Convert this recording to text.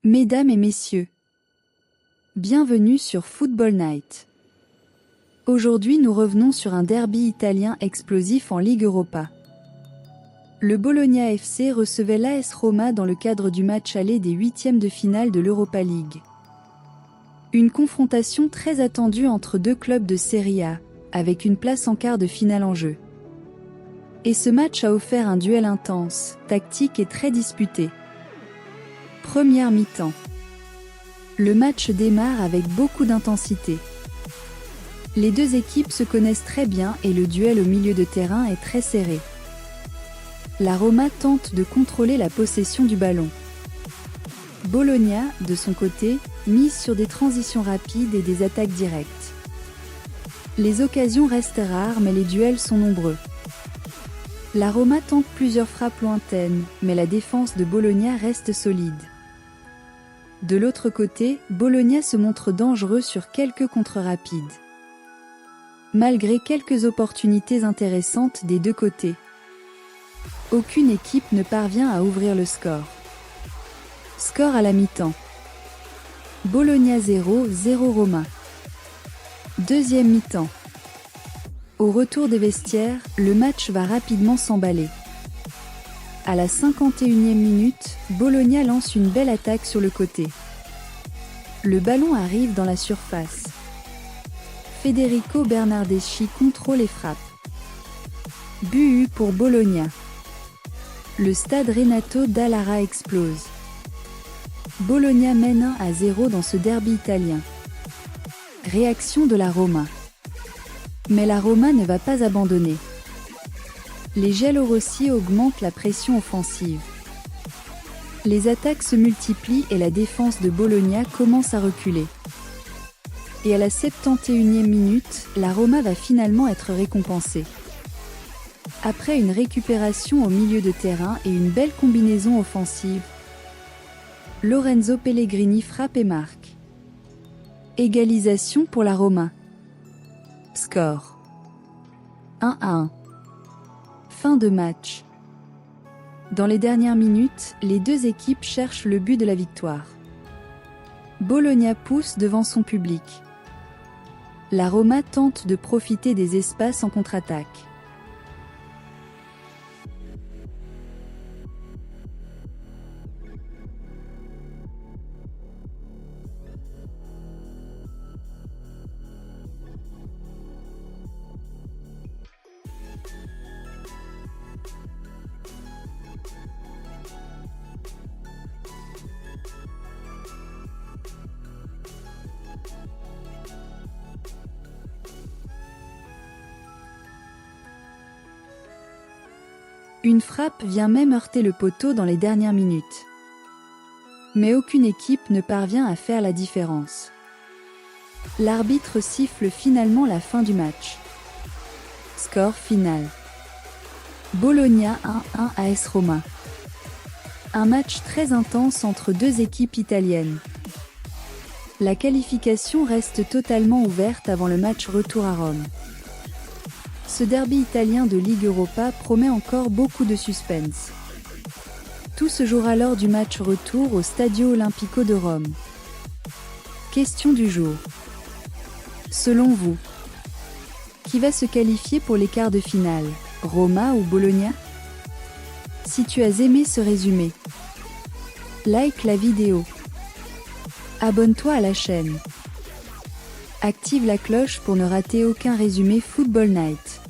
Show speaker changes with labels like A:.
A: Mesdames et messieurs, bienvenue sur Football Night. Aujourd'hui nous revenons sur un derby italien explosif en Ligue Europa. Le Bologna FC recevait l'AS Roma dans le cadre du match aller des huitièmes de finale de l'Europa League. Une confrontation très attendue entre deux clubs de Serie A, avec une place en quart de finale en jeu. Et ce match a offert un duel intense, tactique et très disputé. Première mi-temps. Le match démarre avec beaucoup d'intensité. Les deux équipes se connaissent très bien et le duel au milieu de terrain est très serré. La Roma tente de contrôler la possession du ballon. Bologna, de son côté, mise sur des transitions rapides et des attaques directes. Les occasions restent rares mais les duels sont nombreux. La Roma tente plusieurs frappes lointaines, mais la défense de Bologna reste solide. De l'autre côté, Bologna se montre dangereux sur quelques contres rapides. Malgré quelques opportunités intéressantes des deux côtés, aucune équipe ne parvient à ouvrir le score. Score à la mi-temps. Bologna 0, 0 Roma. Deuxième mi-temps. Au retour des vestiaires, le match va rapidement s'emballer. À la 51e minute, Bologna lance une belle attaque sur le côté. Le ballon arrive dans la surface. Federico Bernardeschi contrôle et frappe. But pour Bologna. Le stade Renato Dall'Ara explose. Bologna mène 1-0 dans ce derby italien. Réaction de la Roma. Mais la Roma ne va pas abandonner. Les giallorossi augmentent la pression offensive. Les attaques se multiplient et la défense de Bologna commence à reculer. Et à la 71e minute, la Roma va finalement être récompensée. Après une récupération au milieu de terrain et une belle combinaison offensive, Lorenzo Pellegrini frappe et marque. Égalisation pour la Roma. Score 1-1. Fin de match. Dans les dernières minutes, les deux équipes cherchent le but de la victoire. Bologna pousse devant son public. La Roma tente de profiter des espaces en contre-attaque. Une frappe vient même heurter le poteau dans les dernières minutes. Mais aucune équipe ne parvient à faire la différence. L'arbitre siffle finalement la fin du match. Score final. Bologna 1-1 AS Roma. Un match très intense entre deux équipes italiennes. La qualification reste totalement ouverte avant le match retour à Rome. Ce derby italien de Ligue Europa promet encore beaucoup de suspense. Tout se jouera lors du match retour au Stadio Olimpico de Rome. Question du jour. Selon vous, qui va se qualifier pour les quarts de finale, Roma ou Bologna? Si tu as aimé ce résumé, like la vidéo. Abonne-toi à la chaîne. Active la cloche pour ne rater aucun résumé Football Night.